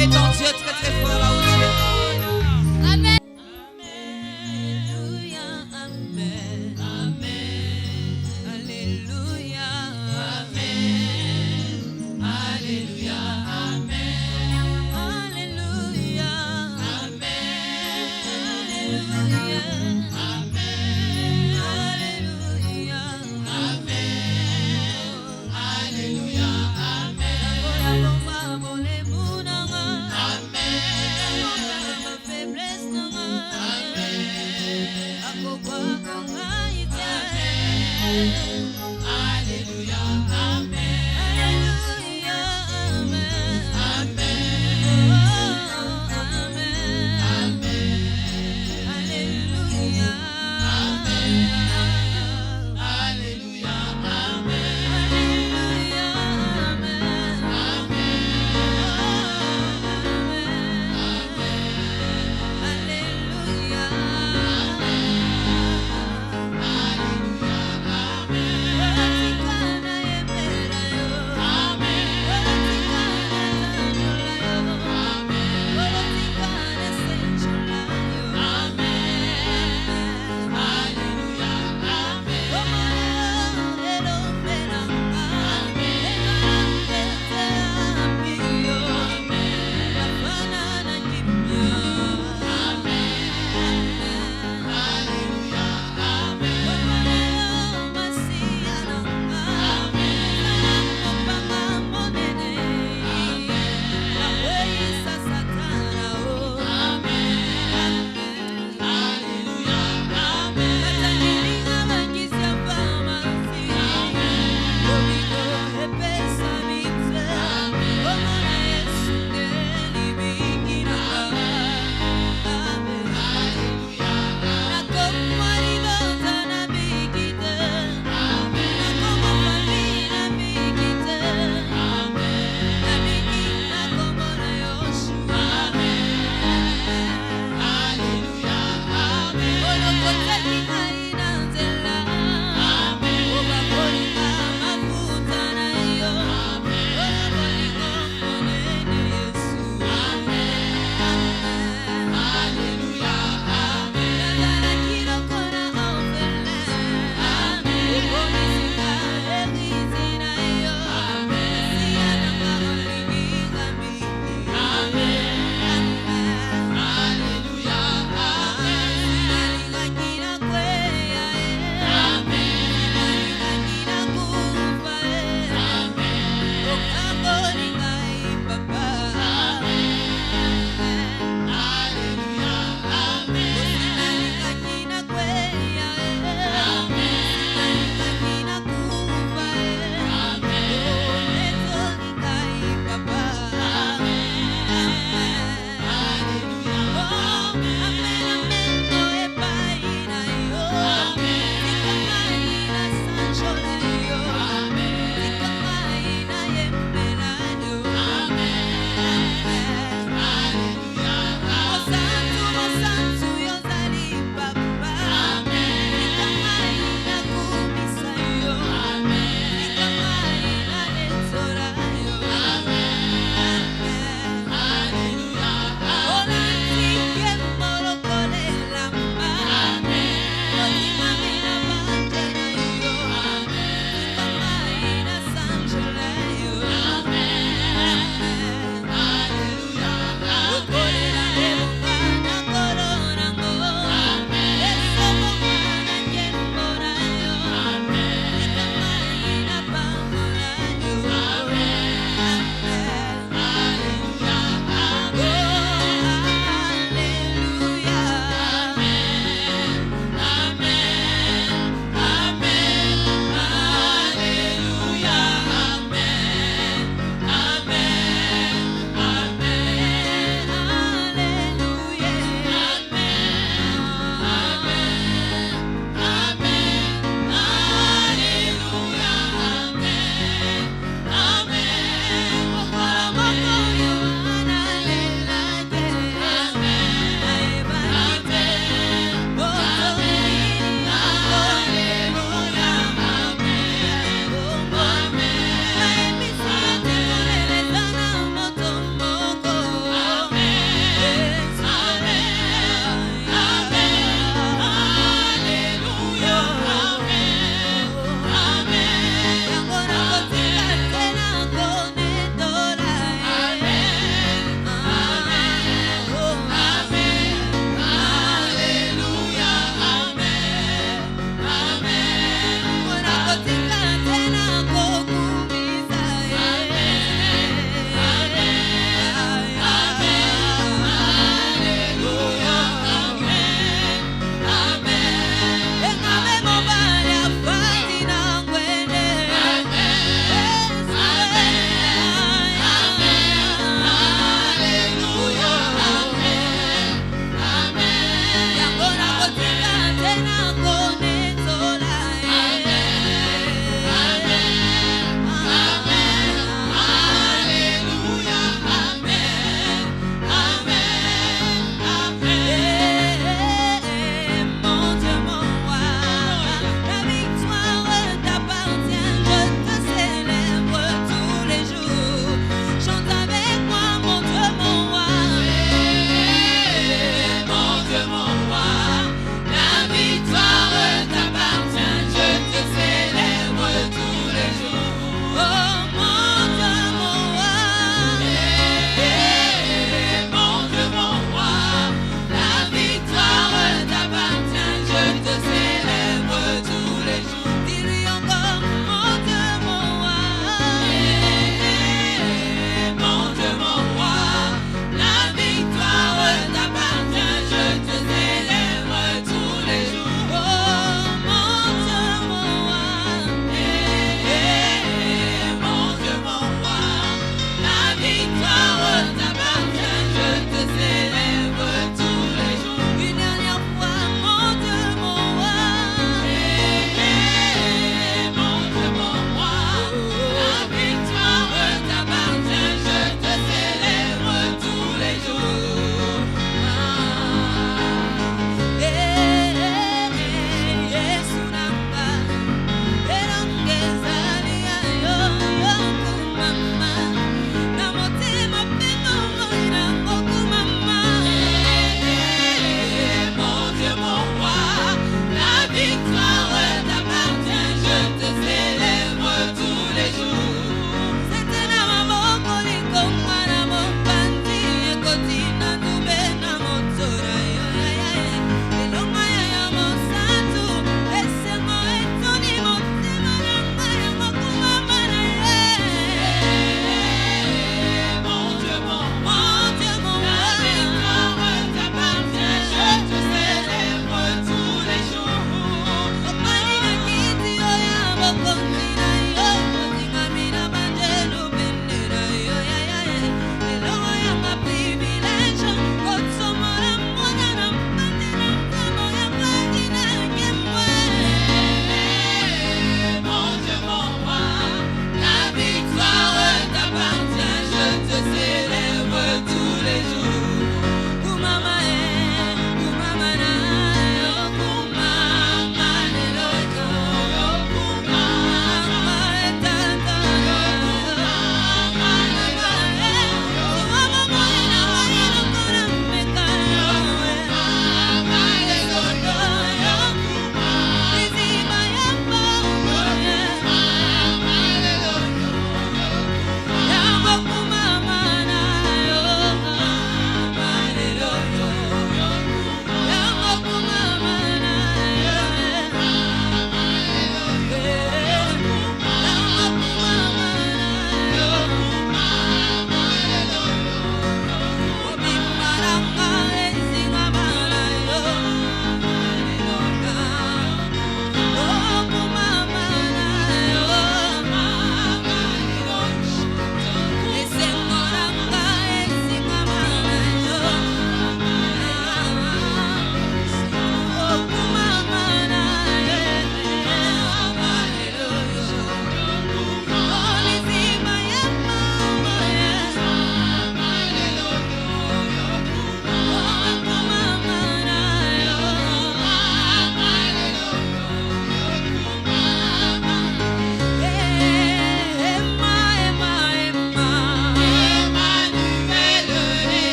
acclamer ton Dieu très très fort là où tu es. Amen. Alléluia, amen. Amen. Alléluia, amen. Alléluia, amen. Alléluia, amen. Alléluia, amen. Alléluia, amen. Alléluia, amen. Amen.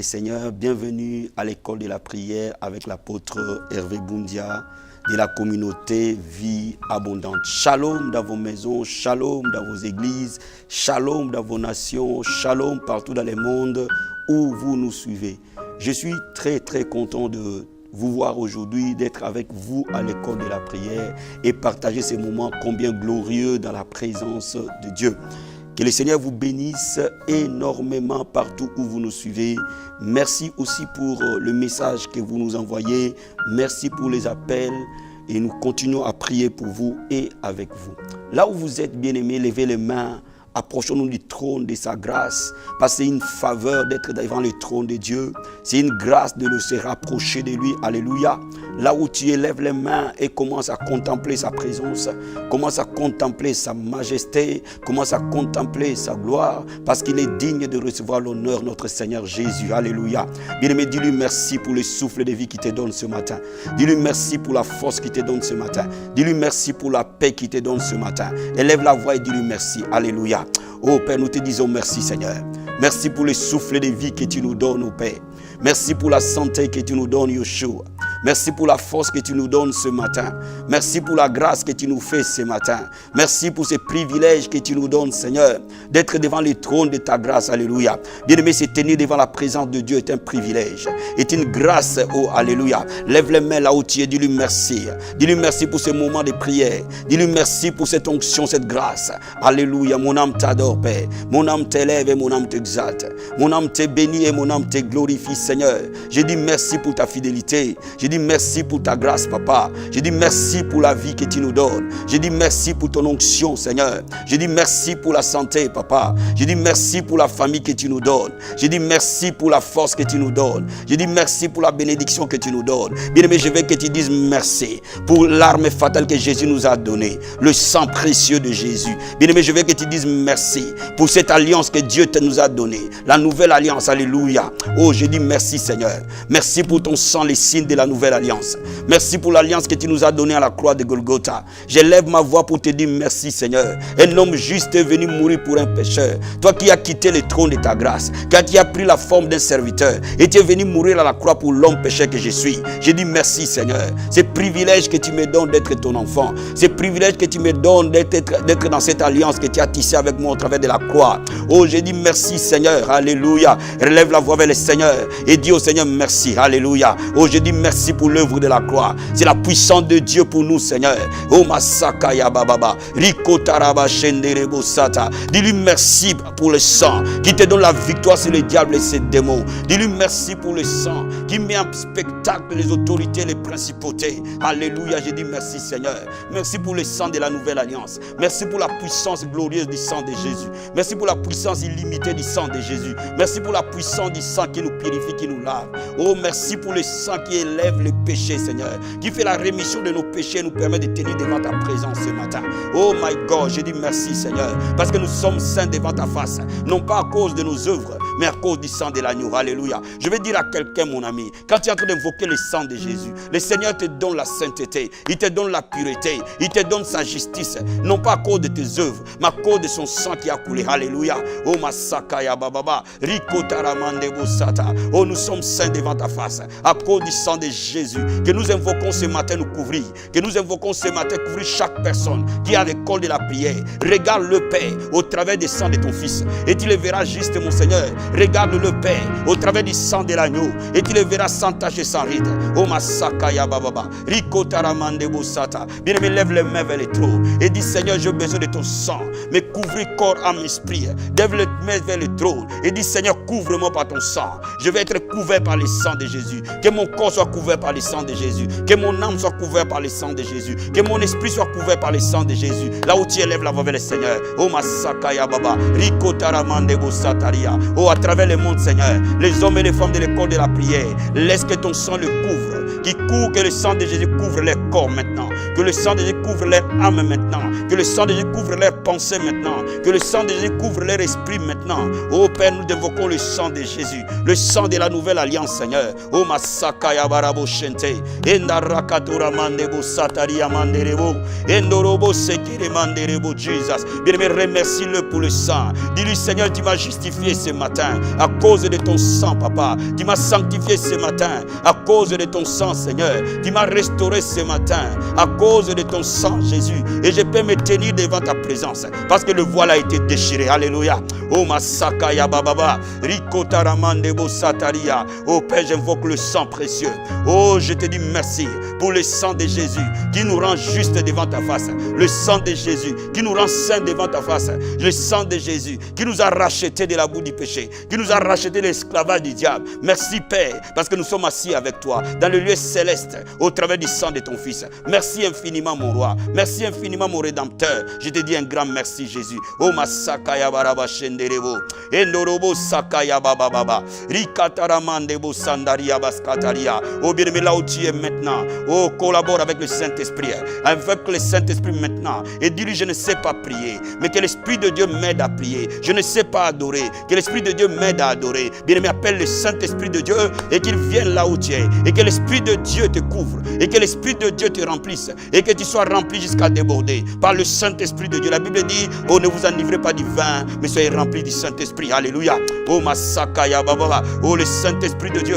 le Seigneur, bienvenue à l'école de la prière avec l'apôtre Hervé Boundia de la communauté Vie Abondante. Shalom dans vos maisons, shalom dans vos églises, shalom dans vos nations, shalom partout dans le monde où vous nous suivez. Je suis très content de vous voir aujourd'hui, d'être avec vous à l'école de la prière et partager ces moments combien glorieux dans la présence de Dieu. Que le Seigneur vous bénisse énormément partout où vous nous suivez. Merci aussi pour le message que vous nous envoyez. Merci pour les appels. Et nous continuons à prier pour vous et avec vous. Là où vous êtes bien-aimés, levez les mains. Approchons-nous du trône de sa grâce. Parce que c'est une faveur d'être devant le trône de Dieu. C'est une grâce de se rapprocher de lui. Alléluia. Là où tu élèves les mains et commences à contempler sa présence, commence à contempler sa majesté, commence à contempler sa gloire, parce qu'il est digne de recevoir l'honneur, notre Seigneur Jésus. Alléluia. Bien-aimé, dis-lui merci pour le souffle de vie qu'il te donne ce matin. Dis-lui merci pour la force qu'il te donne ce matin. Dis-lui merci pour la paix qu'il te donne ce matin. Élève la voix et dis-lui merci. Alléluia. Oh Père, nous te disons merci Seigneur. Merci pour le souffle de vie que tu nous donnes, oh Père. Merci pour la santé que tu nous donnes, Yeshua. Merci pour la force que tu nous donnes ce matin. Merci pour la grâce que tu nous fais ce matin. Merci pour ces privilèges que tu nous donnes, Seigneur, d'être devant le trône de ta grâce. Alléluia. Bien-aimé, se tenir devant la présence de Dieu est un privilège, est une grâce. Oh, alléluia. Lève les mains là où tu es. Dis-lui merci. Dis-lui merci pour ce moment de prière. Dis-lui merci pour cette onction, cette grâce. Alléluia. Mon âme t'adore, Père. Mon âme t'élève et mon âme t'exalte. Mon âme te bénit et mon âme te glorifie, Seigneur. Je dis merci pour ta fidélité. Je dis merci pour ta grâce, Papa. Je dis merci pour la vie que tu nous donnes. Je dis merci pour ton onction, Seigneur. Je dis merci pour la santé, Papa. Je dis merci pour la famille que tu nous donnes. Je dis merci pour la force que tu nous donnes. Je dis merci pour la bénédiction que tu nous donnes. Bien-aimé, je veux que tu dises merci pour l'arme fatale que Jésus nous a donnée, le sang précieux de Jésus. Bien-aimé, je veux que tu dises merci pour cette alliance que Dieu nous a donnée, la nouvelle alliance. Alléluia. Oh, je dis merci, Seigneur. Merci pour ton sang, les signes de la nouvelle alliance. Merci pour l'alliance que tu nous as donnée à la croix de Golgotha. J'élève ma voix pour te dire merci, Seigneur. Un homme juste est venu mourir pour un pécheur. Toi qui as quitté le trône de ta grâce, quand tu as pris la forme d'un serviteur et tu es venu mourir à la croix pour l'homme pécheur que je suis. Je dis merci, Seigneur. C'est privilège que tu me donnes d'être ton enfant. C'est privilège que tu me donnes d'être dans cette alliance que tu as tissée avec moi au travers de la croix. Oh, je dis merci, Seigneur. Alléluia. Relève la voix vers le Seigneur et dis au Seigneur merci. Alléluia. Oh, je dis merci pour l'œuvre de la croix. C'est la puissance de Dieu pour nous, Seigneur. Oh, Masaka ya bababa. Riko taraba shenderebo sata. Dis-lui merci pour le sang qui te donne la victoire sur le diable et ses démons. Dis-lui merci pour le sang qui met en spectacle les autorités, les principautés. Alléluia. Je dis merci, Seigneur. Merci pour le sang de la nouvelle alliance. Merci pour la puissance glorieuse du sang de Jésus. Merci pour la puissance illimitée du sang de Jésus. Merci pour la puissance du sang qui nous purifie, qui nous lave. Oh, merci pour le sang qui élève les péchés, Seigneur, qui fait la rémission de nos péchés et nous permet de tenir devant ta présence ce matin. Oh my God, je dis merci, Seigneur, parce que nous sommes saints devant ta face, non pas à cause de nos œuvres, mais à cause du sang de l'agneau. Alléluia. Je vais dire à quelqu'un, mon ami, quand tu es en train d'invoquer le sang de Jésus, le Seigneur te donne la sainteté, il te donne la pureté, il te donne sa justice, non pas à cause de tes œuvres, mais à cause de son sang qui a coulé. Alléluia. Oh Masaka ya bababa, Riko taramande bosata. Oh, nous sommes saints devant ta face, à cause du sang de Jésus, que nous invoquons ce matin nous couvrir, que nous invoquons ce matin couvrir chaque personne qui est à l'école de la prière. Regarde le Père au travers du sang de ton Fils et tu le verras juste, mon Seigneur. Regarde le Père au travers du sang de l'agneau et tu le verras sans tache et sans ride. Oh Masaka ya bababa, Riko taramande bosata. Bien-aimé, lève les mains vers le trône et dis Seigneur, j'ai besoin de ton sang, mais couvrir corps, âme, esprit. Lève les mains vers le trône et dis Seigneur, couvre-moi par ton sang. Je vais être couvert par le sang de Jésus. Que mon corps soit couvert par le sang de Jésus. Que mon âme soit couverte par le sang de Jésus. Que mon esprit soit couvert par le sang de Jésus. Là où tu élèves la voix vers le Seigneur. Oh Masaka ya baba. Riko taramande bosataria. Oh, à travers le monde, Seigneur, les hommes et les femmes de l'école de la prière, laisse que ton sang le couvre. Que le sang de Jésus couvre leur corps maintenant. Que le sang de Jésus couvre leur âme maintenant. Que le sang de Jésus couvre leurs pensées maintenant. Que le sang de Jésus couvre leur esprit maintenant. Oh Père, nous invoquons le sang de Jésus. Le sang de la nouvelle alliance, Seigneur. Oh Masaka ya barabo robo shente. Enda rakatura mandebo sataria manderebo. Endorobo sekere manderebo Jesus. Bien-aimé, remercie-le pour le sang. Dis-lui, Seigneur, tu m'as justifié ce matin à cause de ton sang, papa. Tu m'as sanctifié ce matin à cause de ton sang, Seigneur. Tu m'as restauré ce matin à cause de ton sang, Jésus. Et je peux me tenir devant ta présence parce que le voile a été déchiré. Alléluia. Oh, Masaka ya bababa. Rikotaramandebo sataria. Oh, Père, j'invoque le sang précieux. Oh, je te dis merci pour le sang de Jésus qui nous rend juste devant ta face. Le sang de Jésus qui nous rend saints devant ta face. Le sang de Jésus qui nous a rachetés de la boue du péché, qui nous a rachetés de l'esclavage du diable. Merci, Père, parce que nous sommes assis avec toi dans le lieu céleste au travers du sang de ton Fils. Merci infiniment, mon roi. Merci infiniment, mon rédempteur. Je te dis un grand merci, Jésus. Oh, Masakaya baraba shenderebo. Endorobo sakaya baba baba. Rikataramandebo sandaria baskataria. Oh, bien-aimé, là où tu es maintenant, oh, collabore avec le Saint-Esprit. Avec le Saint-Esprit maintenant. Et dis-lui, je ne sais pas prier, mais que l'Esprit de Dieu m'aide à prier. Je ne sais pas adorer, que l'Esprit de Dieu m'aide à adorer. Bien-aimé, appelle le Saint-Esprit de Dieu et qu'il vienne là où tu es. Et que l'Esprit de Dieu te couvre. Et que l'Esprit de Dieu te remplisse. Et que tu sois rempli jusqu'à déborder par le Saint-Esprit de Dieu. La Bible dit, oh, ne vous enivrez pas du vin, mais soyez remplis du Saint-Esprit. Alléluia. Oh, Masakaya Baba. Oh, le Saint-Esprit de Dieu,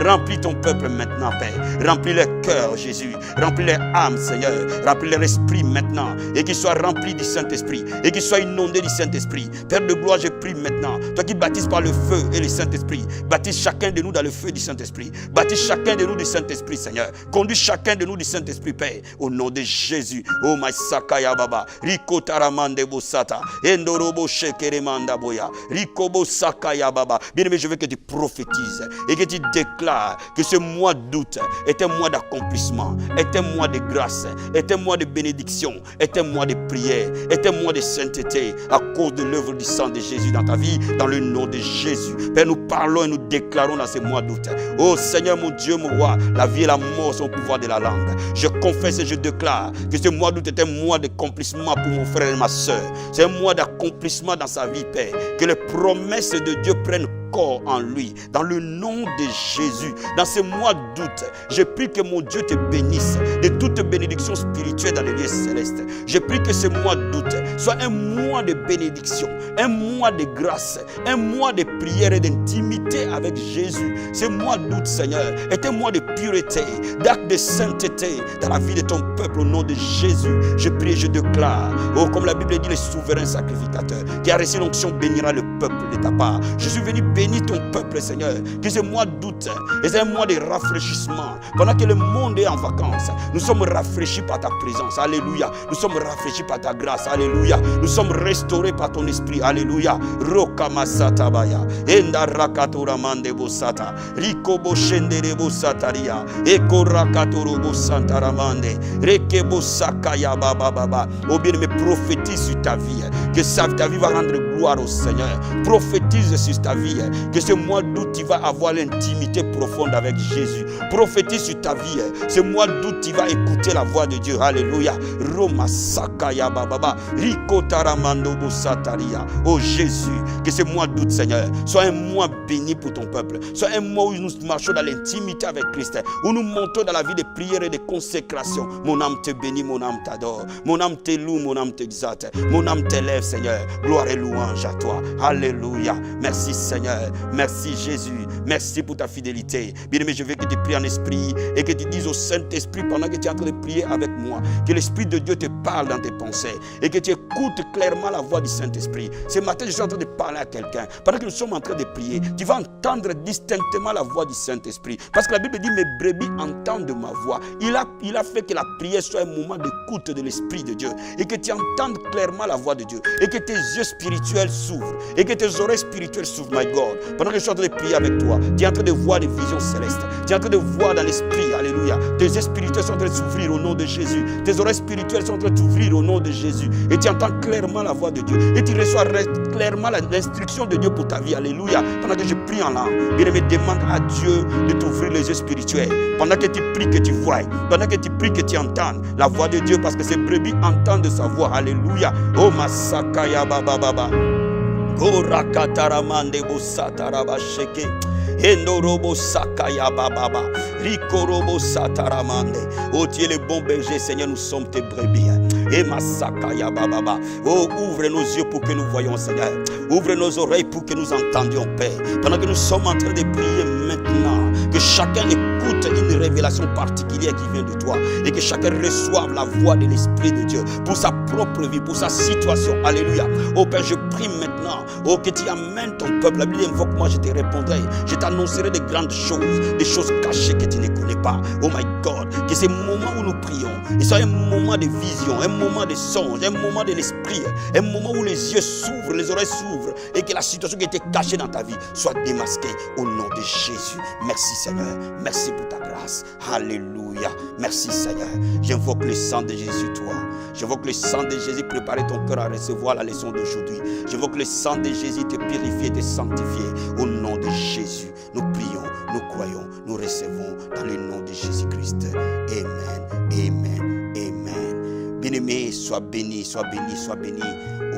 remplis ton peuple maintenant, Père. Remplis leur cœur, Jésus. Remplis leur âme, Seigneur. Remplis leur esprit maintenant. Et qu'ils soient remplis du Saint-Esprit. Et qu'ils soient inondés du Saint-Esprit. Père de gloire, je prie maintenant. Toi qui baptises par le feu et le Saint-Esprit. Baptise chacun de nous dans le feu du Saint-Esprit. Baptise chacun de nous du Saint-Esprit, Seigneur. Conduis chacun de nous du Saint-Esprit, Père. Au nom de Jésus. Oh, my Sakaya Baba. Riko Taramande Bosata. Endorobo Shekeremanda Boya. Rikobo Sakaya Baba. Bien-aimé, je veux que tu prophétises et que tu déclares que ce mois d'août est un mois d'accomplissement, est un mois de grâce, est un mois de bénédiction, est un mois de prière, est un mois de sainteté à cause de l'œuvre du sang de Jésus dans ta vie, dans le nom de Jésus. Père, nous parlons et nous déclarons dans ce mois d'août. Oh Seigneur, mon Dieu, mon roi, la vie et la mort sont au pouvoir de la langue. Je confesse et je déclare que ce mois d'août est un mois d'accomplissement pour mon frère et ma soeur. C'est un mois d'accomplissement dans sa vie, Père. Que les promesses de Dieu prennent corps en lui, dans le nom de Jésus. Dans ce mois d'août, je prie que mon Dieu te bénisse de toute bénédiction spirituelle dans les lieux célestes. Je prie que ce mois d'août soit un mois de bénédiction, un mois de grâce, un mois de prière et d'intimité avec Jésus. Ce mois d'août, Seigneur, est un mois de pureté, d'acte de sainteté dans la vie de ton peuple au nom de Jésus. Je prie et je déclare, oh, comme la Bible dit, le souverain sacrificateur qui a reçu l'onction bénira le peuple de ta part. Je suis venu bénis ton peuple, Seigneur. Que ce mois d'août est un mois de rafraîchissement. Pendant que le monde est en vacances, nous sommes rafraîchis par ta présence. Alléluia. Nous sommes rafraîchis par ta grâce. Alléluia. Nous sommes restaurés par ton esprit. Alléluia. Rokamasata baya. Enda rakatora mande bosata. Rikobo shendere bosataria. Eko rakatoro bosantaramande. Rekebo sakaya baba baba. Oh bien-aimé, prophétise sur ta vie. Que ta vie va rendre gloire au Seigneur. Prophétise sur ta vie. Que ce mois d'août, tu vas avoir l'intimité profonde avec Jésus. Prophétise sur ta vie. Ce mois d'août, tu vas écouter la voix de Dieu. Alléluia. Roma sakaya bababa. Riko taramando bosataria. Oh Jésus, que ce mois d'août, Seigneur, soit un mois béni pour ton peuple. Soit un mois où nous marchons dans l'intimité avec Christ. Où nous montons dans la vie de prière et de consécration. Mon âme te bénit, mon âme t'adore. Mon âme te loue, mon âme t'exalte. Mon âme t'élève, Seigneur. Gloire et louange à toi. Alléluia. Merci Seigneur. Merci Jésus. Merci pour ta fidélité. Bien-aimé, je veux que tu pries en esprit et que tu dises au Saint-Esprit pendant que tu es en train de prier avec moi, que l'Esprit de Dieu te parle dans tes pensées et que tu écoutes clairement la voix du Saint-Esprit. Ce matin, je suis en train de parler à quelqu'un. Pendant que nous sommes en train de prier, tu vas entendre distinctement la voix du Saint-Esprit. Parce que la Bible dit, mes brebis entendent ma voix. Il a fait que la prière soit un moment d'écoute de l'Esprit de Dieu et que tu entendes clairement la voix de Dieu et que tes yeux spirituels s'ouvrent et que tes oreilles spirituelles s'ouvrent, my God. Pendant que je suis en train de prier avec toi, tu es en train de voir des visions célestes. Tu es en train de voir dans l'esprit, alléluia. Tes yeux spirituels sont en train de s'ouvrir au nom de Jésus. Tes oreilles spirituelles sont en train de s'ouvrir au nom de Jésus. Et tu entends clairement la voix de Dieu. Et tu reçois clairement l'instruction de Dieu pour ta vie, alléluia. Pendant que je prie en langue, bien-aimé, demande à Dieu de t'ouvrir les yeux spirituels. Pendant que tu pries, que tu vois. Pendant que tu pries, que tu entendes la voix de Dieu. Parce que ces brebis entendent sa voix, alléluia. Oh, Masakaya Baba Baba. Oh, Rakataramande Bosatarabasheke. Endorobo sakaya bababa. Rikorobo Sataramande. Oh, tu es le bon berger, Seigneur, nous sommes tes brebis. Et Masakaya Baba. Oh, ouvre nos yeux pour que nous voyions, Seigneur. Ouvre nos oreilles pour que nous entendions, Père. Pendant que nous sommes en train de prier maintenant, que chacun écoute une révélation particulière qui vient de toi et que chacun reçoive la voix de l'Esprit de Dieu pour sa propre vie, pour sa situation. Alléluia. Oh Père, je prie maintenant, oh, que tu amènes ton peuple. La Bible invoque, moi je te répondrai. Je t'annoncerai de grandes choses, des choses cachées que tu ne connais pas. Oh my God, que ces moments où nous prions, il soit un moment de vision, un moment de songe, un moment de l'esprit, un moment où les yeux s'ouvrent, les oreilles s'ouvrent et que la situation qui était cachée dans ta vie soit démasquée au nom de Jésus. Merci Seigneur, merci pour ta grâce. Alléluia, merci Seigneur. J'invoque le sang de Jésus, toi. J'invoque le sang de Jésus, préparer ton cœur à recevoir la leçon d'aujourd'hui. J'invoque le sang de Jésus, te purifier, te sanctifier. Au nom de Jésus, nous prions, nous croyons, nous recevons dans le nom de Jésus-Christ. Amen, amen, amen. Bien-aimé, sois béni, sois béni, sois béni.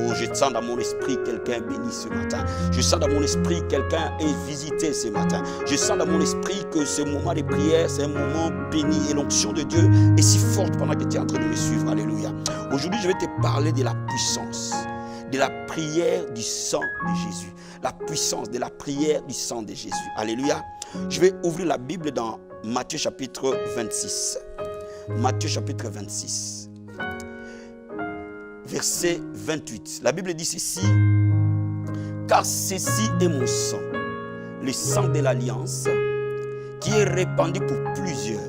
Oh, je sens dans mon esprit quelqu'un béni ce matin. Je sens dans mon esprit quelqu'un est visité ce matin. Je sens dans mon esprit que ce moment de prière, c'est un moment béni. Et l'onction de Dieu est si forte pendant que tu es en train de me suivre. Alléluia. Aujourd'hui, je vais te parler de la puissance de la prière du sang de Jésus. La puissance de la prière du sang de Jésus. Alléluia. Je vais ouvrir la Bible dans Matthieu chapitre 26. Matthieu chapitre 26. Verset 28. La Bible dit ceci. Car ceci est mon sang, le sang de l'alliance, qui est répandu pour plusieurs,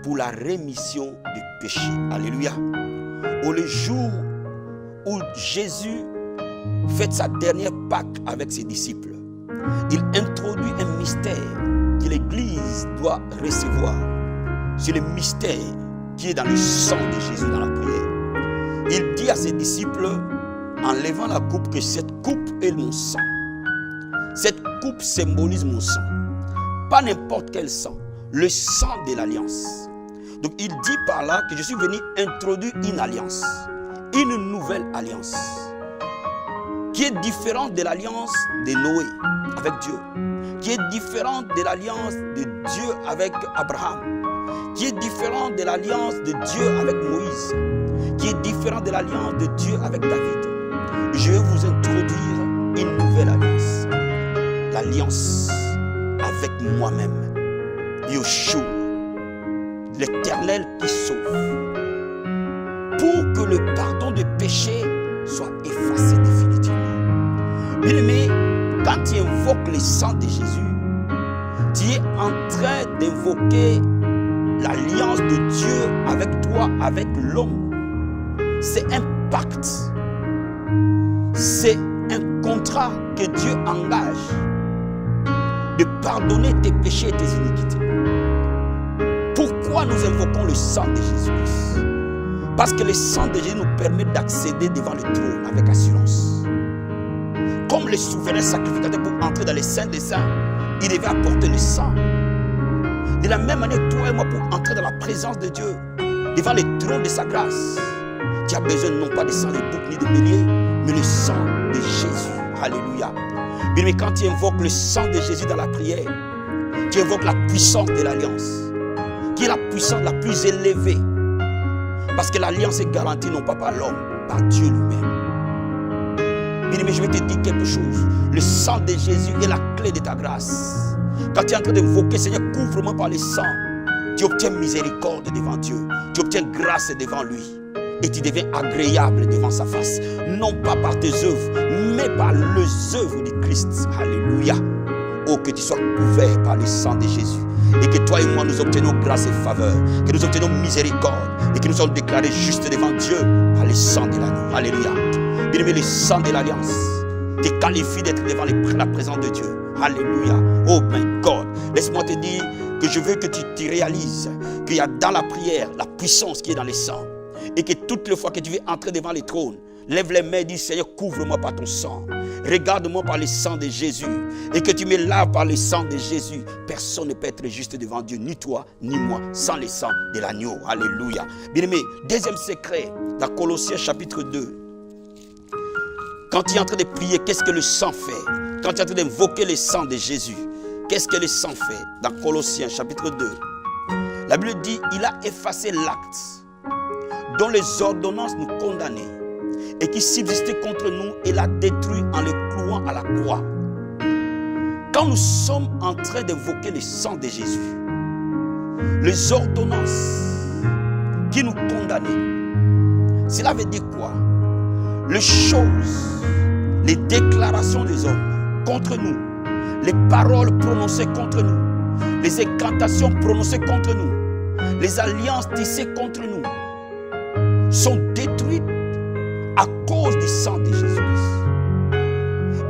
pour la rémission des péchés. Alléluia. Au le jour où Jésus fait sa dernière Pâque avec ses disciples, il introduit un mystère que l'Église doit recevoir. C'est le mystère qui est dans le sang de Jésus dans la prière. Il dit à ses disciples, en levant la coupe, que cette coupe est mon sang. Cette coupe symbolise mon sang. Pas n'importe quel sang, le sang de l'alliance. Donc il dit par là que je suis venu introduire une alliance, une nouvelle alliance, qui est différente de l'alliance de Noé avec Dieu, qui est différente de l'alliance de Dieu avec Abraham, qui est différente de l'alliance de Dieu avec Moïse, qui est différente de l'alliance de Dieu avec David. Je vais vous introduire une nouvelle alliance, l'alliance avec moi-même, Yeshua, l'Éternel qui sauve, pour que le pardon des péchés soit effacé définitivement. Bien-aimé, quand tu invoques le sang de Jésus, tu es en train d'invoquer l'alliance de Dieu avec toi, avec l'homme. C'est un pacte. C'est un contrat que Dieu engage de pardonner tes péchés et tes iniquités. Pourquoi nous invoquons le sang de Jésus-Christ? Parce que le sang de Jésus nous permet d'accéder devant le trône avec assurance. Comme le souverain sacrificateur, pour entrer dans les saints des saints, il devait apporter le sang. De la même manière, toi et moi, pour entrer dans la présence de Dieu, devant le trône de sa grâce, tu as besoin non pas de sang de bouc ni de bélier, mais le sang de Jésus. Alléluia. Mais quand tu invoques le sang de Jésus dans la prière, tu invoques la puissance de l'alliance, qui est la puissance la plus élevée. Parce que l'alliance est garantie non pas par l'homme, par Dieu lui-même. Bien-aimé, je vais te dire quelque chose. Le sang de Jésus est la clé de ta grâce. Quand tu es en train d'invoquer, Seigneur, couvre-moi par le sang, tu obtiens miséricorde devant Dieu. Tu obtiens grâce devant lui. Et tu deviens agréable devant sa face. Non pas par tes œuvres, mais par les œuvres du Christ. Alléluia. Oh, que tu sois couvert par le sang de Jésus. Et que toi et moi nous obtenons grâce et faveur. Que nous obtenons miséricorde. Et que nous soyons déclarés justes devant Dieu par le sang de l'agneau. Alléluia. Bien-aimé, le sang de l'alliance te qualifie d'être devant la présence de Dieu. Alléluia. Oh my God. Laisse-moi te dire que je veux que tu réalises qu'il y a dans la prière la puissance qui est dans le sang. Et que toutes les fois que tu veux entrer devant les trônes, lève les mains et dis, Seigneur, couvre-moi par ton sang. Regarde-moi par le sang de Jésus. Et que tu me laves par le sang de Jésus. Personne ne peut être juste devant Dieu, ni toi, ni moi, sans le sang de l'agneau. Alléluia. Bien-aimé, deuxième secret, dans Colossiens chapitre 2. Quand tu es en train de prier, qu'est-ce que le sang fait? Quand tu es en train d'invoquer le sang de Jésus, qu'est-ce que le sang fait? Dans Colossiens chapitre 2, La Bible dit, il a effacé l'acte dont les ordonnances nous condamnaient et qui subsistait contre nous et l'a détruit en le clouant à la croix. Quand nous sommes en train d'évoquer le sang de Jésus, les ordonnances qui nous condamnaient, cela veut dire quoi? Les choses, les déclarations des hommes contre nous, les paroles prononcées contre nous, les incantations prononcées contre nous, les alliances tissées contre nous sont détruites à cause du sang de Jésus-Christ.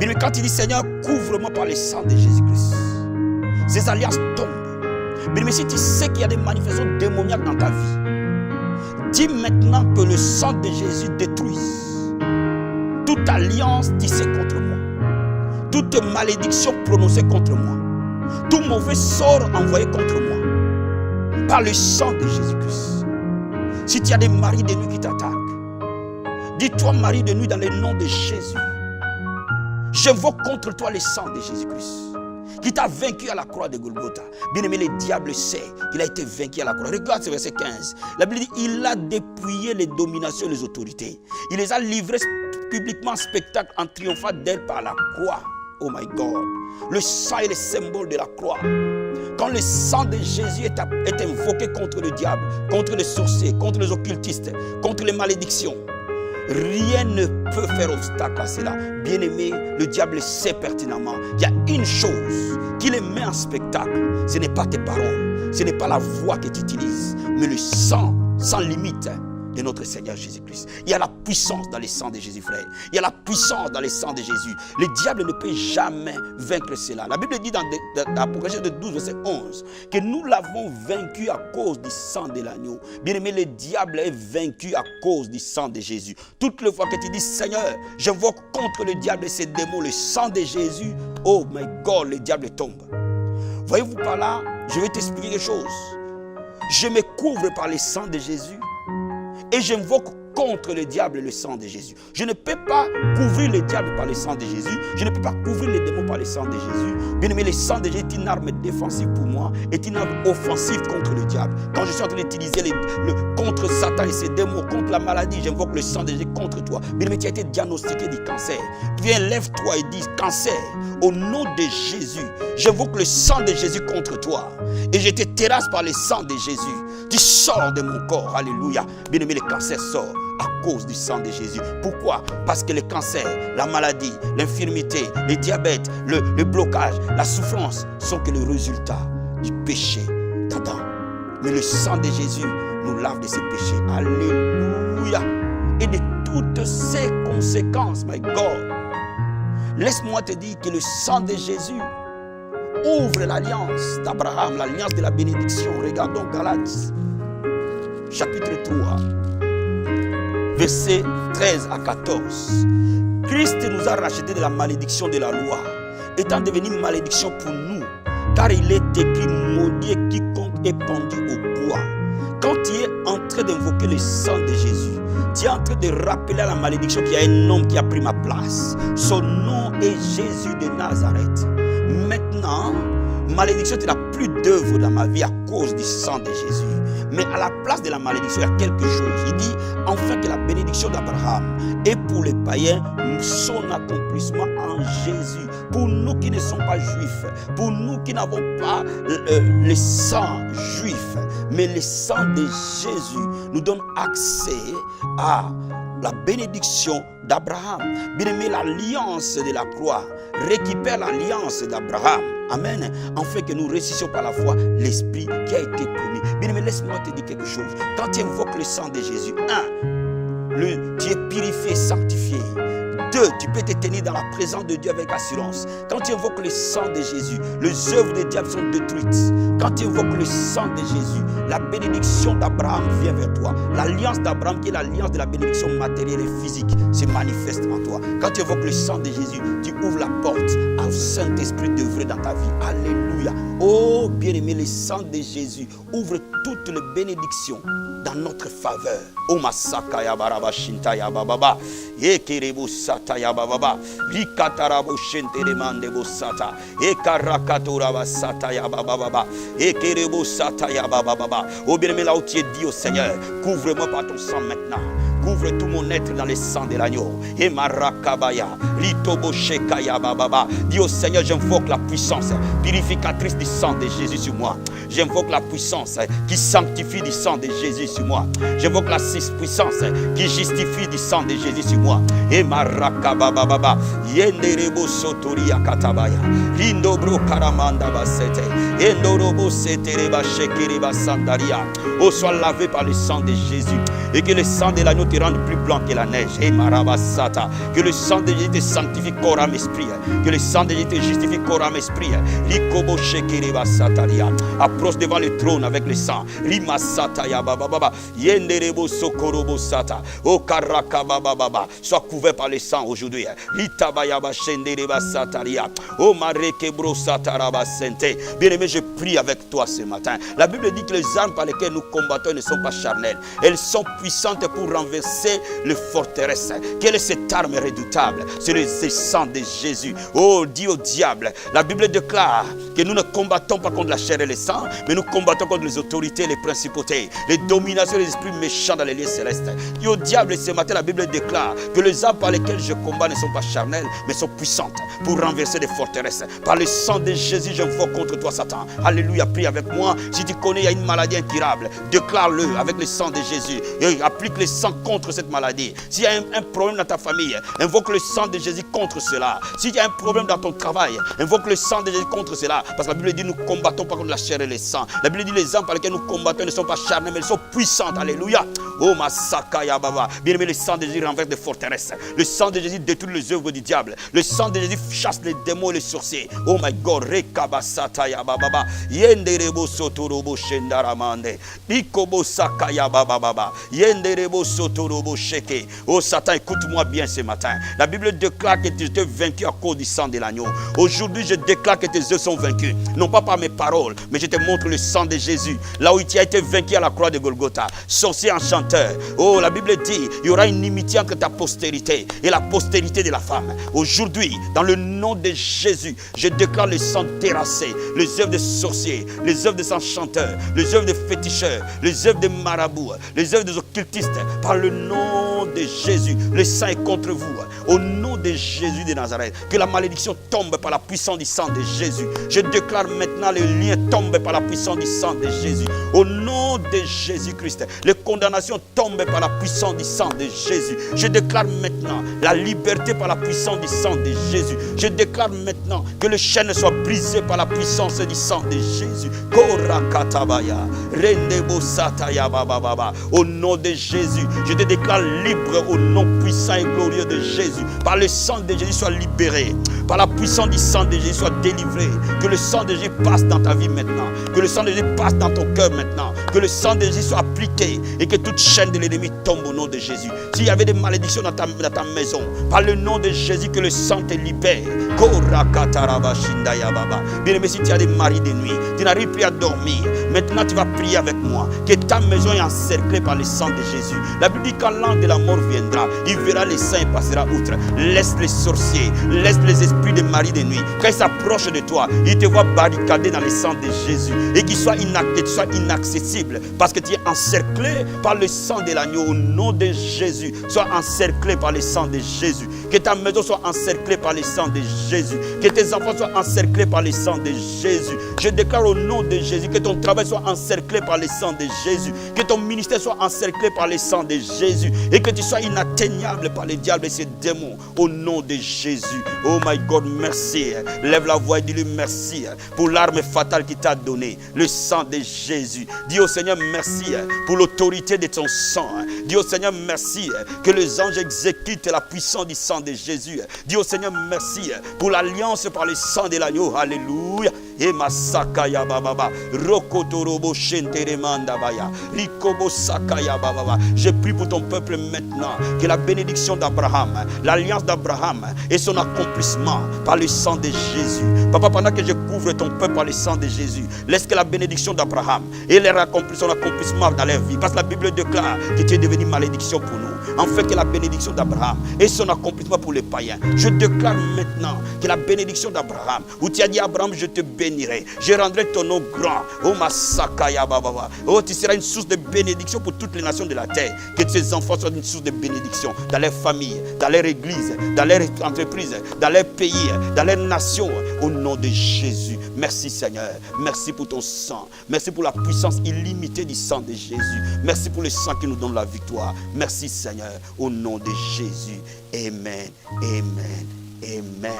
Mais quand il dit Seigneur, couvre-moi par le sang de Jésus-Christ, ces alliances tombent. Mais si tu sais qu'il y a des manifestations démoniaques dans ta vie, dis maintenant que le sang de Jésus détruise toute alliance tissée contre moi, toute malédiction prononcée contre moi, tout mauvais sort envoyé contre moi, par le sang de Jésus-Christ. Si tu as des maris de nuit qui t'attaquent, dis-toi mari de nuit dans le nom de Jésus. J'invoque contre toi le sang de Jésus-Christ, qui t'a vaincu à la croix de Golgotha. Bien aimé, le diable sait qu'il a été vaincu à la croix. Regarde ce verset 15. La Bible dit, il a dépouillé les dominations et les autorités. Il les a livrées publiquement en spectacle en triomphant d'elles par la croix. Oh my God. Le sang est le symbole de la croix. Quand le sang de Jésus est invoqué contre le diable, contre les sorciers, contre les occultistes, contre les malédictions, rien ne peut faire obstacle à cela. Bien-aimé, le diable sait pertinemment. Il y a une chose qui les met en spectacle. Ce n'est pas tes paroles, ce n'est pas la voix que tu utilises, mais le sang sans limite de notre Seigneur Jésus-Christ. Il y a la puissance dans le sang de Jésus, frère. Il y a la puissance dans le sang de Jésus. Le diable ne peut jamais vaincre cela. La Bible dit dans l'Apocalypse de 12, verset 11, que nous l'avons vaincu à cause du sang de l'agneau. Bien aimé, le diable est vaincu à cause du sang de Jésus. Toutes les fois que tu dis, Seigneur, j'invoque contre le diable et ses démons, le sang de Jésus, oh my God, le diable tombe. Voyez-vous par là, je vais t'expliquer quelque chose. Je me couvre par le sang de Jésus. Et j'invoque contre le diable le sang de Jésus. Je ne peux pas couvrir le diable par le sang de Jésus. Je ne peux pas couvrir les démons par le sang de Jésus. Bien aimé, le sang de Jésus est une arme défensive pour moi, est une arme offensive contre le diable. Quand je suis en train d'utiliser contre Satan et ses démons, contre la maladie, j'invoque le sang de Jésus contre toi. Bien aimé, tu as été diagnostiqué du cancer. Viens, lève-toi et dis, cancer, au nom de Jésus, j'invoque le sang de Jésus contre toi. Et je te terrasse par le sang de Jésus. Tu sors de mon corps, alléluia. Bien aimé, le cancer sort à cause du sang de Jésus. Pourquoi? Parce que le cancer, la maladie, l'infirmité, le diabète, le blocage, la souffrance sont que le résultat du péché d'Adam. Mais le sang de Jésus nous lave de ses péchés. Alléluia. Et de toutes ses conséquences, my God. Laisse-moi te dire que le sang de Jésus ouvre l'alliance d'Abraham, l'alliance de la bénédiction. Regardons Galates, chapitre 3, versets 13 à 14. Christ nous a rachetés de la malédiction de la loi, étant devenu malédiction pour nous, car il est écrit, maudit quiconque est pendu au bois. Quand tu es en train d'invoquer le sang de Jésus, tu es en train de rappeler à la malédiction qu'il y a un homme qui a pris ma place. Son nom est Jésus de Nazareth. Maintenant, malédiction, tu n'as plus d'œuvre dans ma vie à cause du sang de Jésus. Mais à la place de la malédiction, il y a quelque chose. Il dit, enfin que la bénédiction d'Abraham est pour les païens son accomplissement en Jésus. Pour nous qui ne sommes pas juifs, pour nous qui n'avons pas le sang juif, mais le sang de Jésus nous donne accès à la bénédiction d'Abraham. Bien-aimé, l'alliance de la croix récupère l'alliance d'Abraham. Amen. En fait que nous réussissions par la foi l'esprit qui a été promis. Bien-aimé, laisse-moi te dire quelque chose. Quand tu invoques le sang de Jésus, tu es purifié, sanctifié. 2, tu peux te tenir dans la présence de Dieu avec assurance. Quand tu invoques le sang de Jésus, les œuvres du diable sont détruites. Quand tu invoques le sang de Jésus, la bénédiction d'Abraham vient vers toi. L'alliance d'Abraham, qui est l'alliance de la bénédiction matérielle et physique, se manifeste en toi. Quand tu invoques le sang de Jésus, tu ouvres la porte à au Saint-Esprit d'œuvrer dans ta vie. Alléluia. Oh, bien-aimé, le sang de Jésus ouvre toutes les bénédictions dans notre faveur. Oh, Masaka Yabaraba Shinta Yababa. Ekerebo Sata Yababa. Rikatarabo Shentelemande Bosata. Ekarakatoraba Sata Yababa. Ekerebo Sata Yababa. Oh, bien-aimé, là où tu es, dit au Seigneur, couvre-moi par ton sang maintenant. Couvre tout mon être dans le sang de l'agneau. Et Marakabaya, Litobo Shekaya Baba. Dis au Seigneur, j'invoque la puissance purificatrice du sang de Jésus sur moi. J'invoque la puissance qui sanctifie du sang de Jésus sur moi. J'invoque la puissance qui justifie du sang de Jésus sur moi. Et Marakababa Baba. Yenderebo Sotoria Katabaya. Lindobro Karamanda Basete. Endorobo Setereba Shekeriba Sandaria. Oh, sois lavé par le sang de Jésus. Et que le sang de l'agneau te rende plus blanc que la neige. Et Marabasata. Que le sang de Jésus te sanctifie corps, âme, esprit. Que le sang de Jésus te justifie corps, âme, esprit. Likobo Shekeriba Sataria. Approche devant le trône avec le sang. Lima Sataya Baba Baba. Yenderebo Sokorobo Sata. O Karaka Baba Baba. Sois couvert par le sang aujourd'hui. Litabayaba Shendereba Sataria. O Marekebro Sataraba Sente. Bien-aimé, je prie avec toi ce matin. La Bible dit que les armes par lesquelles nous combattons ne sont pas charnelles. Elles sont puissantes pour renverser les forteresses. Quelle est cette arme redoutable? C'est le sang de Jésus. Oh, dis au diable. La Bible déclare que nous ne combattons pas contre la chair et le sang, mais nous combattons contre les autorités, les principautés, les dominations des esprits méchants dans les lieux célestes. Dis au diable, ce matin, la Bible déclare que les armes par lesquelles je combats ne sont pas charnelles, mais sont puissantes pour renverser des forteresses. Par le sang de Jésus, j'invoque contre toi, Satan. Alléluia, prie avec moi. Si tu connais, il y a une maladie incurable, déclare-le avec le sang de Jésus. Et applique le sang contre cette maladie. S'il y a un problème dans ta famille, invoque le sang de Jésus contre cela. S'il y a un problème dans ton travail, invoque le sang de Jésus contre cela. Parce que la Bible dit nous ne combattons pas contre la chair et le sang. La Bible dit les armes par lesquelles nous combattons ne sont pas charnelles, mais elles sont puissantes. Alléluia. Oh Masaka Yababa. Bien aimé, le sang de Jésus renverse des forteresses. Le sang de Jésus détruit les œuvres du diable. Le sang de Jésus chasse les démons et les sorciers. Oh my God. Rekabasata Yababa. Yenderebo Sotorobo Shendaramande. Ikobo Saka Yababa. Yenderebo Sotorobo Sheke. Oh Satan, écoute-moi bien ce matin. La Bible déclare que tu étais vaincu à cause du sang de l'agneau. Aujourd'hui, je déclare que tes œuvres sont vaincus. Non pas par mes paroles, mais je te montre le sang de Jésus. Là où tu as été vaincu à la croix de Golgotha. Sorcier enchanteur. Oh, la Bible dit, il y aura une inimitié entre ta postérité et la postérité de la femme. Aujourd'hui, dans le nom de Jésus, je déclare le sang terrassé. Les œuvres des sorciers, les œuvres des enchanteurs, les œuvres des féticheurs, les œuvres des marabouts, les œuvres des occultistes. Par le nom de Jésus, le sang est contre vous. Au nom de Jésus de Nazareth, que la malédiction tombe par la puissance du sang de Jésus. Je déclare maintenant le lien tombe par la puissance du sang de Jésus. Au nom de Jésus-Christ, les condamnations tombent par la puissance du sang de Jésus. Je déclare maintenant la liberté par la puissance du sang de Jésus. Je déclare maintenant que le chaîne soit brisé par la puissance du sang de Jésus. Au nom de Jésus, je te déclare libre au nom puissant et glorieux de Jésus. Par le sang de Jésus, sois libéré. Par la puissance du sang de Jésus, sois délivré. Que le sang de Jésus passe dans ta vie maintenant. Que le sang de Jésus passe dans ton cœur maintenant. Que le sang de Jésus soit appliqué et que toute chaîne de l'ennemi tombe au nom de Jésus. S'il y avait des malédictions dans ta maison, par le nom de Jésus, que le sang te libère. Bien aimé, si tu as des maris de nuit, tu n'arrives plus à dormir. Maintenant, tu vas prier avec moi. Que ta maison est encerclée par le sang de Jésus. La Bible dit quand l'ange de la mort viendra, il verra les saints et passera outre. Laisse les sorciers, laisse les esprits des maris de nuit. Quand ils s'approchent de toi, ils te voient barricadé dans le sang de Jésus. Et qu'ils soient inaccessibles. Parce que tu es encerclé par le sang de l'agneau. Au nom de Jésus, sois encerclé par le sang de Jésus. Que ta maison soit encerclée par le sang de Jésus. Que tes enfants soient encerclés par le sang de Jésus. Je déclare au nom de Jésus que ton travail soit encerclé par le sang de Jésus. Que ton ministère soit encerclé par le sang de Jésus. Et que tu sois inatteignable par les diables et ses démons. Au nom de Jésus. Oh my God, merci. Lève la voix et dis-lui merci pour l'arme fatale qu'il t'a donnée. Le sang de Jésus. Dis au Seigneur merci pour l'autorité de ton sang. Dis au Seigneur merci que les anges exécutent la puissance du sang de Jésus. Dis au Seigneur merci pour l'alliance par le sang de l'agneau. Alléluia. Et Masakaya Baba. Rokotorobo Shenteremanda Baya. Rikobo Sakaya Baba. Je prie pour ton peuple maintenant. Que la bénédiction d'Abraham, l'alliance d'Abraham et son accomplissement par le sang de Jésus. Papa, pendant que je couvre ton peuple par le sang de Jésus, laisse que la bénédiction d'Abraham et son accomplissement dans leur vie. Parce que la Bible déclare que tu es devenu malédiction pour nous. En fait, que la bénédiction d'Abraham et son accomplissement pour les païens. Je déclare maintenant que la bénédiction d'Abraham, où tu as dit Abraham, je te bénirai, je rendrai ton nom grand. Oh Masakaya Baba. Oh, tu seras une source de bénédiction pour toutes les nations de la terre. Que tes enfants soient une source de bénédiction dans leur famille, dans leur église, dans leur entreprise, dans leur pays, dans leur nation. Au nom de Jésus. Merci Seigneur. Merci pour ton sang. Merci pour la puissance illimitée du sang de Jésus. Merci pour le sang qui nous donne la victoire. Merci Seigneur. Au nom de Jésus. Amen. Amen. Amen.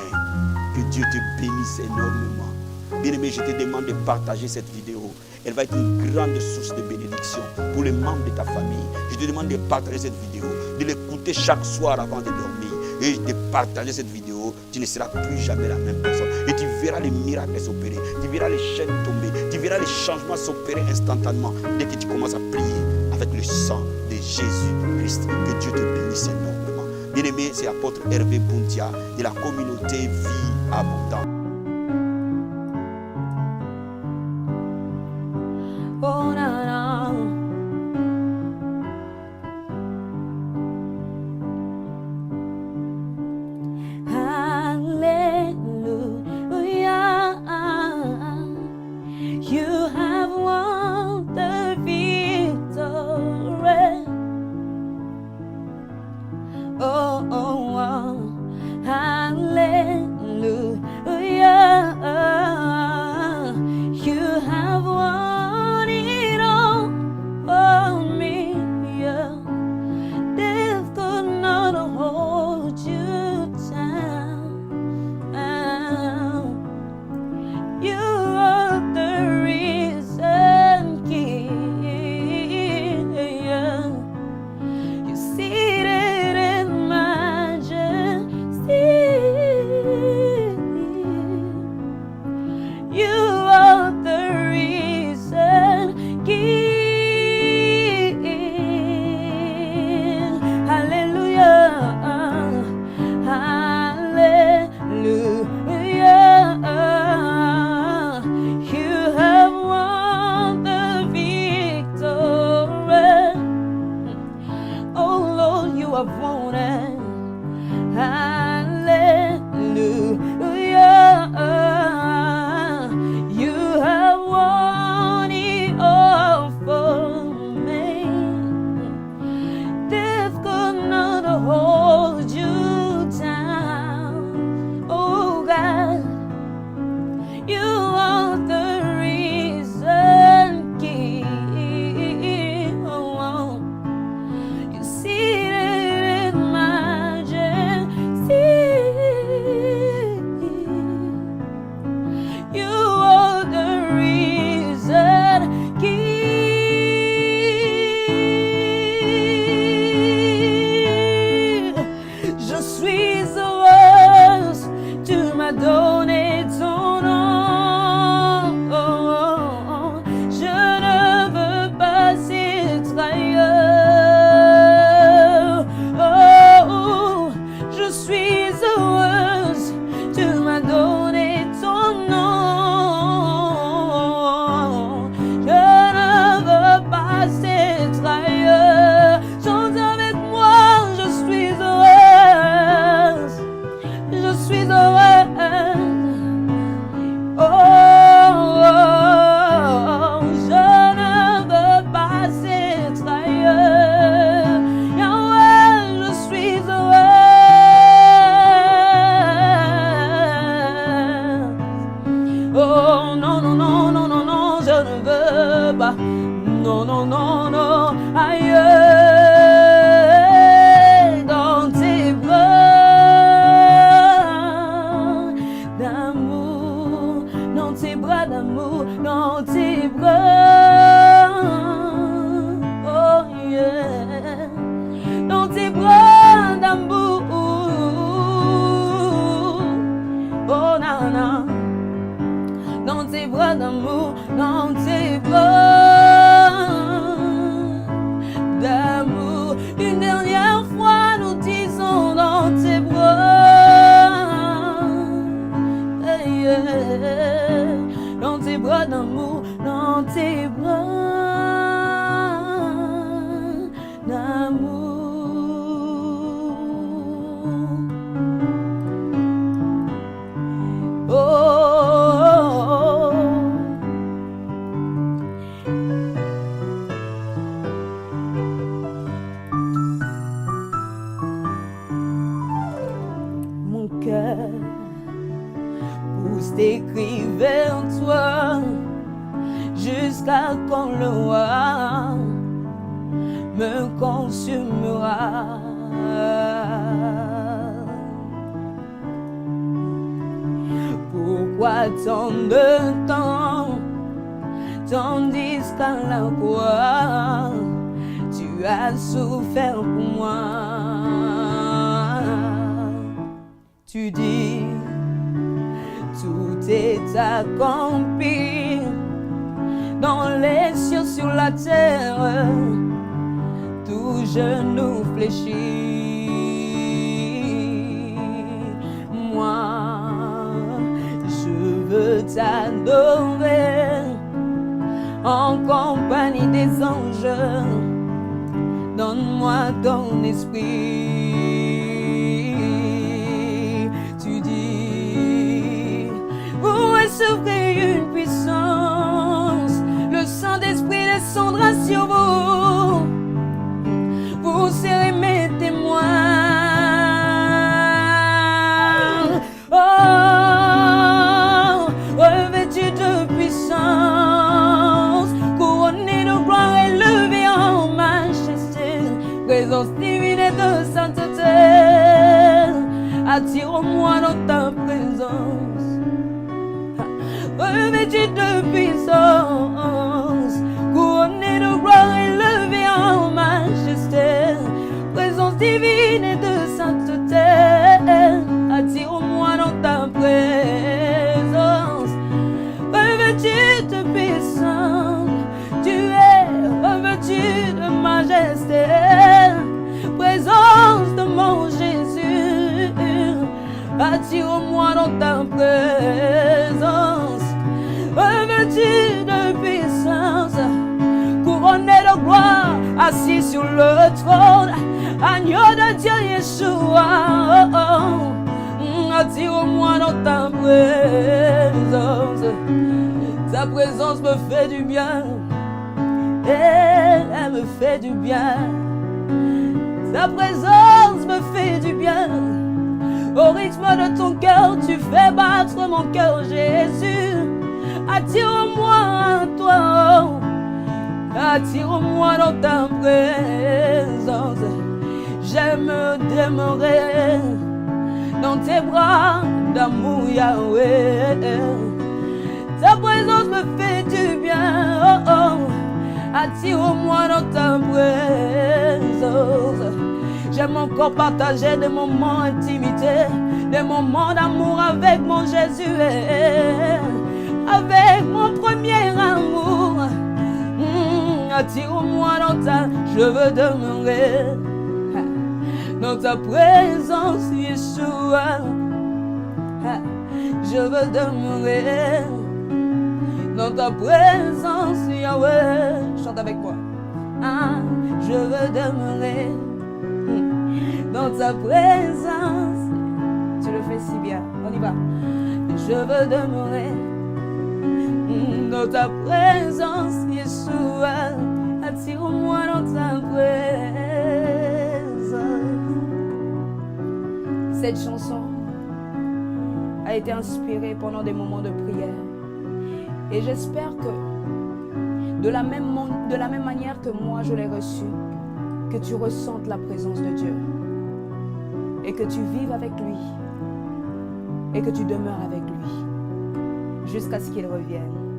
Que Dieu te bénisse énormément. Bien-aimé, je te demande de partager cette vidéo. Elle va être une grande source de bénédiction pour les membres de ta famille. Je te demande de partager cette vidéo, de l'écouter chaque soir avant de dormir. Et de partager cette vidéo, tu ne seras plus jamais la même personne. Et tu verras les miracles s'opérer, tu verras les chaînes tomber, tu verras les changements s'opérer instantanément dès que tu commences à prier avec le sang de Jésus-Christ. Que Dieu te bénisse énormément. Bien-aimé, c'est l'apôtre Hervé Boundia de la communauté Vie Abondante. Oh, na, na. You have won the victory. Oh, oh, oh. Hallelujah. d'amour dans tes bras d'amour. Une dernière fois, nous disons dans tes bras, hey, yeah. Dans tes bras d'amour, dans tes bras d'amour. Oh, oh, oh. Mon cœur pousse des cris vers toi jusqu'à quand le roi me consumera. Pourquoi tant de temps, tandis qu'à la croix, tu as souffert pour moi? Tu dis, tout est accompli dans les cieux, sur la terre, tout genou fléchit. Moi, je veux t'adorer en compagnie des anges. Donne-moi ton esprit. Tu dis, vous recevrez une puissance, le Saint-Esprit descendra sur vous. Vous serez mes témoins. Oh, revêtus de puissance, couronnés de gloire, élevés en majesté, présence divine et de sainteté, attire-moi dans ta présence. Revêtus de puissance, couronnés de gloire, élevés en majesté, présence divine et de sainteté, attire-moi dans ta présence. Revêtu de puissance, tu es revêtu de majesté, présence de mon Jésus, attire-moi dans ta présence. Revêtu de puissance, couronné de gloire, assis sur le trône, agneau de Dieu Yeshua, oh, oh. Attire-moi dans ta présence. Ta présence me fait du bien, elle me fait du bien. Ta présence me fait du bien. Au rythme de ton cœur, tu fais battre mon cœur, Jésus. Attire-moi à toi, attire-moi dans ta présence. J'aime demeurer dans tes bras d'amour, Yahweh. Ta présence me fait du bien, oh, oh. Attire-moi dans ta présence. J'aime encore partager des moments d'intimité, des moments d'amour avec mon Jésus, avec mon premier amour. Attire-moi dans ta, je veux demeurer dans ta présence, Yeshua. Je veux demeurer dans ta présence, Yahweh. Chante avec moi. Je veux demeurer dans ta présence. Tu le fais si bien. On y va. Je veux demeurer dans ta présence, Yeshua. Attire-moi dans ta présence. Cette chanson a été inspirée pendant des moments de prière. Et j'espère que de la même manière que moi je l'ai reçue, que tu ressentes la présence de Dieu et que tu vives avec lui et que tu demeures avec lui jusqu'à ce qu'il revienne.